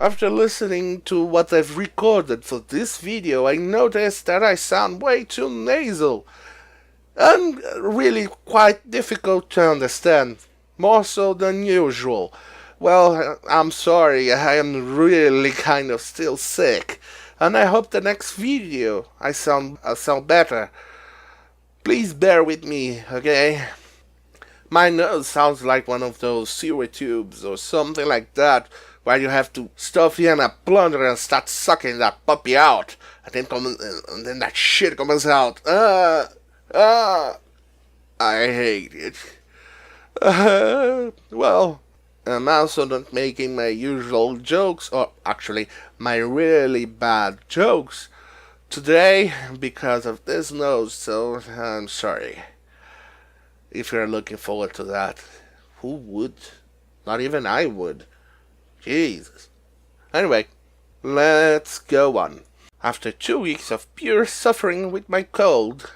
After listening to what I've recorded for this video, I noticed that I sound way too nasal and really quite difficult to understand, more so than usual. Well, I'm sorry, I am really kind of still sick, and I hope the next video I sound better. Please bear with me, okay? My nose sounds like one of those sewer tubes or something like that, where you have to stuff in a plunger and start sucking that puppy out, and then that shit comes out. I hate it. Well, I'm also not making my usual jokes, or actually my really bad jokes today because of this nose, so I'm sorry. If you're looking forward to that, who would? Not even I would. Jesus. Anyway, let's go on. After 2 weeks of pure suffering with my cold,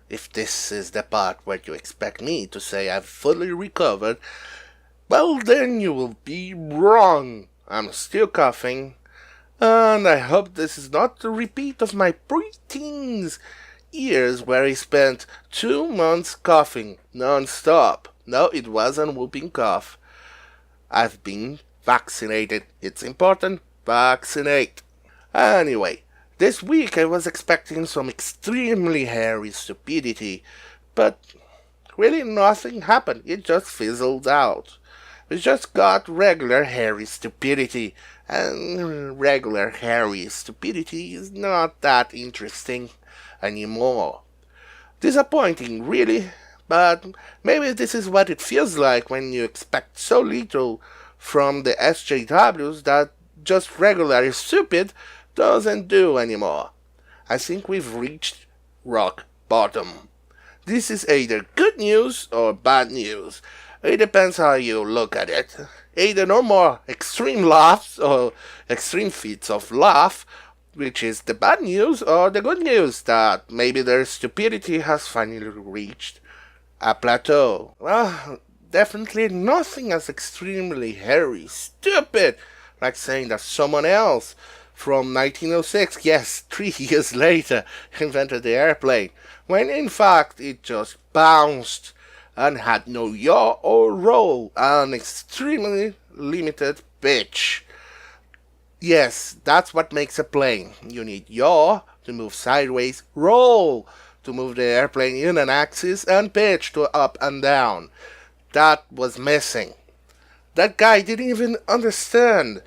if this is the part where you expect me to say I've fully recovered, well then you will be wrong. I'm still coughing, and I hope this is not a repeat of my pre-teens years where I spent 2 months coughing non-stop. No, it wasn't whooping cough. I've been vaccinated. It's important. Vaccinate. Anyway, this week I was expecting some extremely hairy stupidity, but really nothing happened. It just fizzled out. We just got regular hairy stupidity, and regular hairy stupidity is not that interesting anymore. Disappointing, really, but maybe this is what it feels like when you expect so little from the SJWs that just regular stupid doesn't do anymore. I think we've reached rock bottom. This is either good news or bad news. It depends how you look at it. Either no more extreme laughs or extreme feats of laugh, which is the bad news, or the good news that maybe their stupidity has finally reached a plateau. Well, definitely nothing as extremely hairy stupid like saying that someone else from 1906, yes, 3 years later, invented the airplane, when in fact it just bounced and had no yaw or roll, an extremely limited pitch. Yes, that's what makes a plane. You need yaw to move sideways, roll to move the airplane in an axis, and pitch to up and down. That was missing. That guy didn't even understand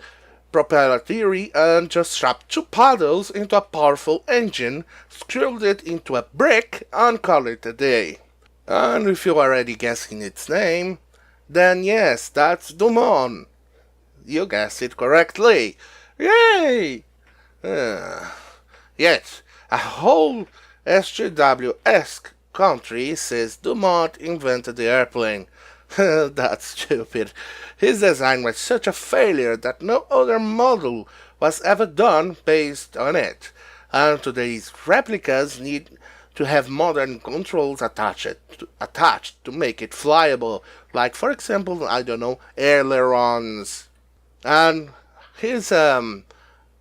propeller theory and just strapped 2 paddles into a powerful engine, screwed it into a brick, and called it a day. And if you're already guessing its name, then yes, that's Dumont. You guessed it correctly. Yay! Yet, a whole SJW-esque country says Dumont invented the airplane. That's stupid. His design was such a failure that no other model was ever done based on it, and today's replicas need to have modern controls attached to make it flyable, like for example, I don't know, ailerons. And here's an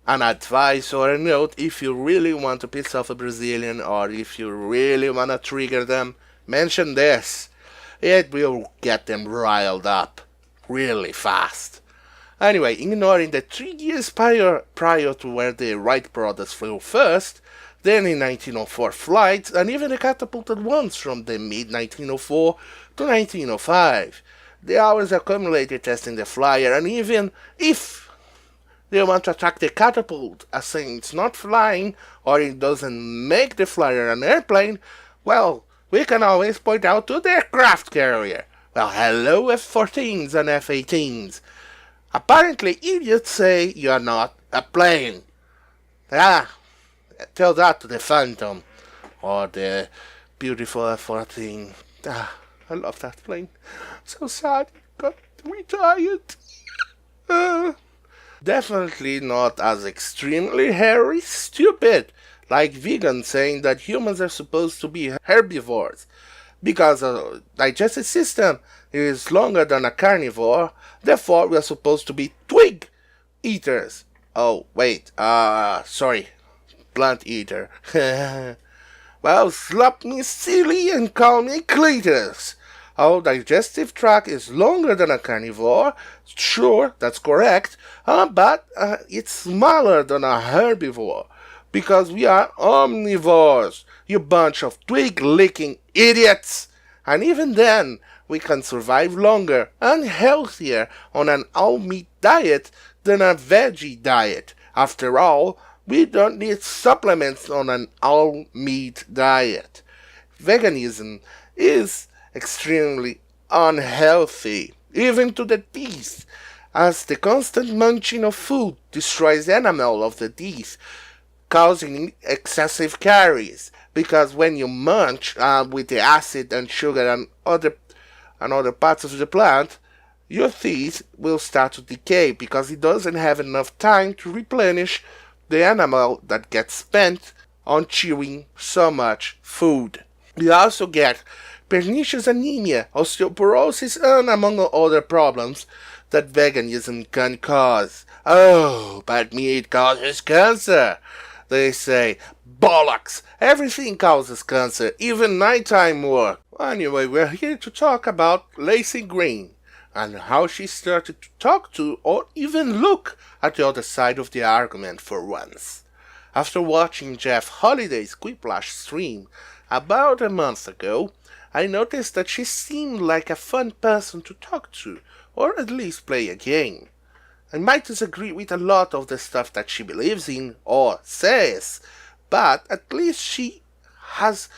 advice or a note: if you really want to piss off a Brazilian, or if you really want to trigger them, mention this. It will get them riled up really fast. Anyway, ignoring the 3 years prior to where the Wright brothers flew first, then in 1904 flights, and even the catapulted ones from the mid-1904 to 1905. The hours accumulated testing the flyer, and even if they want to attack the catapult as saying it's not flying or it doesn't make the flyer an airplane, well, we can always point out to the aircraft carrier. Well, hello F-14s and F-18s. Apparently idiots say you're not a plane. Tell that to the Phantom or the beautiful F-14. I love that plane. So sad it got retired. Definitely not as extremely hairy stupid like vegans saying that humans are supposed to be herbivores because our digestive system is longer than a carnivore, therefore we are supposed to be twig eaters. Oh, wait, sorry, plant eater. Well, slap me silly and call me Cletus. Our digestive tract is longer than a carnivore. Sure, that's correct. But it's smaller than a herbivore. Because we are omnivores, you bunch of twig-licking idiots. And even then, we can survive longer and healthier on an all-meat diet than a veggie diet. After all, we don't need supplements on an all-meat diet. Veganism is extremely unhealthy, even to the teeth, as the constant munching of food destroys the enamel of the teeth, causing excessive caries. Because when you munch with the acid and sugar and other parts of the plant, your teeth will start to decay because it doesn't have enough time to replenish the enamel that gets spent on chewing so much food. We also get pernicious anemia, osteoporosis, and among other problems that veganism can cause. Oh, but meat causes cancer. They say, bollocks, everything causes cancer, even nighttime work. Anyway, we're here to talk about Laci Green and how she started to talk to or even look at the other side of the argument for once. After watching Jeff Holiday's Quiplash stream about a month ago, I noticed that she seemed like a fun person to talk to, or at least play a game. I might disagree with a lot of the stuff that she believes in or says, but at least she has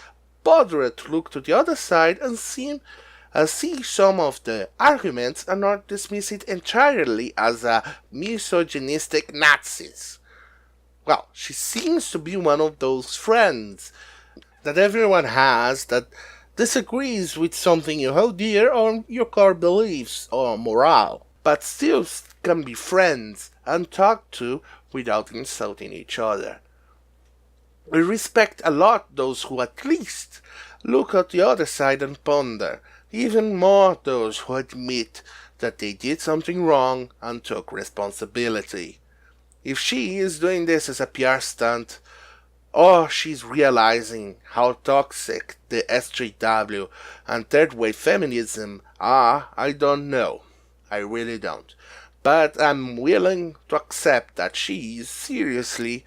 bothered to look to the other side and see some of the arguments and not dismiss it entirely as a misogynistic Nazis. Well, she seems to be one of those friends that everyone has that disagrees with something you hold dear or your core beliefs or morale, but still can be friends and talk to without insulting each other. We respect a lot those who at least look at the other side and ponder, even more those who admit that they did something wrong and took responsibility. If she is doing this as a PR stunt, or she's realizing how toxic the SJW and third wave feminism are, I don't know. I really don't. But I'm willing to accept that she is seriously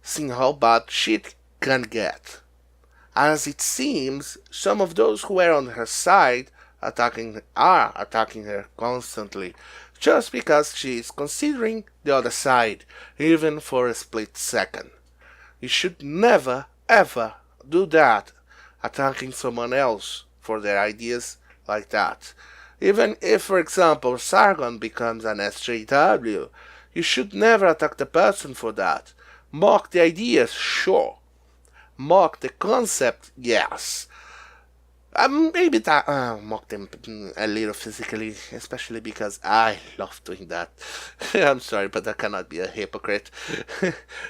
seeing how bad shit can get. As it seems, some of those who were on her side are attacking her constantly, just because she is considering the other side, even for a split second. You should never, ever do that, attacking someone else for their ideas like that. Even if, for example, Sargon becomes an SJW, you should never attack the person for that. Mock the ideas, sure. Mock the concept, yes. Maybe that mock them a little physically, especially because I love doing that. I'm sorry, but I cannot be a hypocrite.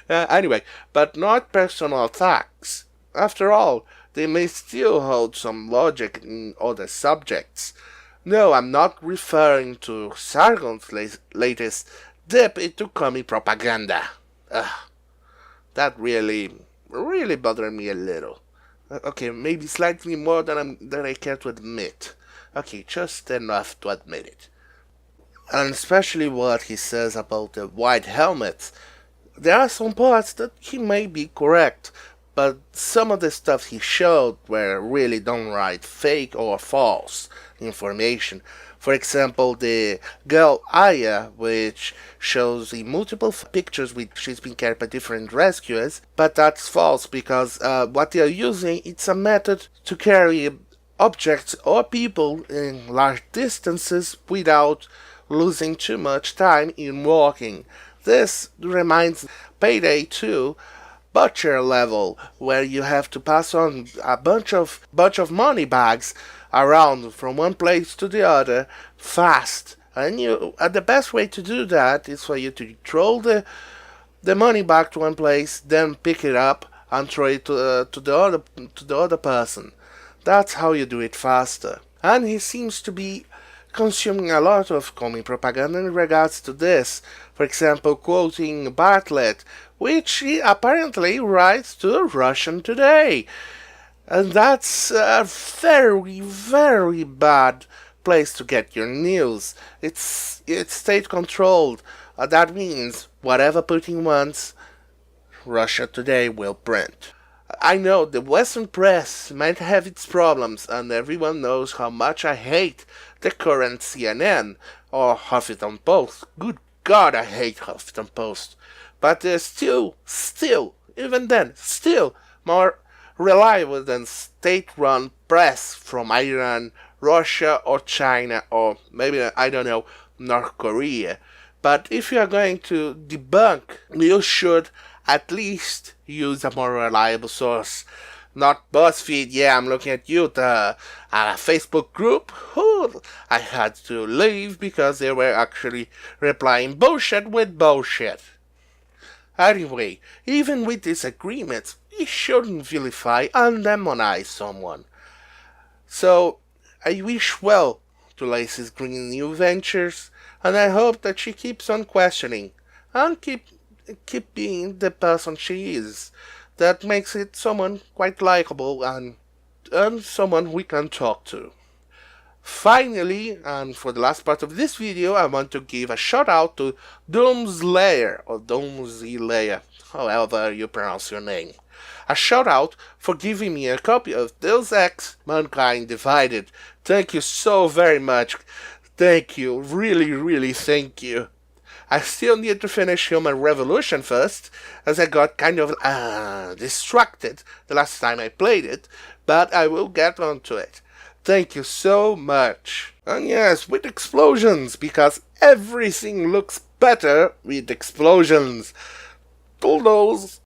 Anyway, but not personal attacks. After all, they may still hold some logic in other subjects. No, I'm not referring to Sargon's latest dip into commie propaganda. That really bothered me a little. Okay, maybe slightly more than I care to admit. Okay, just enough to admit it. And especially what he says about the white helmets. There are some parts that he may be correct, but some of the stuff he showed were really downright fake or false information. For example, the girl Aya, which shows in multiple pictures which she's been carried by different rescuers, but that's false because what they are using, it's a method to carry objects or people in large distances without losing too much time in walking. This reminds Payday 2 butcher level, where you have to pass on a bunch of money bags around from one place to the other fast, and the best way to do that is for you to throw the money back to one place, then pick it up and throw it to the other person. That's how you do it faster. And he seems to be consuming a lot of coming propaganda in regards to this. For example, quoting Bartlett, which he apparently writes to Russian Today. And that's a very, very bad place to get your news. It's state controlled. That means whatever Putin wants, Russia Today will print. I know the Western press might have its problems, and everyone knows how much I hate the current CNN or Huffington Post. Good God, I hate Huffington Post. But they're still, even then, still more reliable than state-run press from Iran, Russia, or China, or maybe, I don't know, North Korea. But if you are going to debunk, you should at least use a more reliable source. Not BuzzFeed, yeah, I'm looking at you, the Facebook group, who I had to leave because they were actually replying bullshit with bullshit. Anyway, even with disagreements, we shouldn't vilify and demonize someone. So, I wish well to Laci's green new ventures, and I hope that she keeps on questioning, and keep being the person she is. That makes it someone quite likable and someone we can talk to. Finally, and for the last part of this video, I want to give a shout out to Doomslayer, or Doomslayer, however you pronounce your name. A shout out for giving me a copy of Deus Ex Mankind Divided. Thank you so very much. Thank you, really thank you. I still need to finish Human Revolution first, as I got kind of distracted the last time I played it, but I will get onto it. Thank you so much. And yes, with explosions, because everything looks better with explosions. Bulldoze.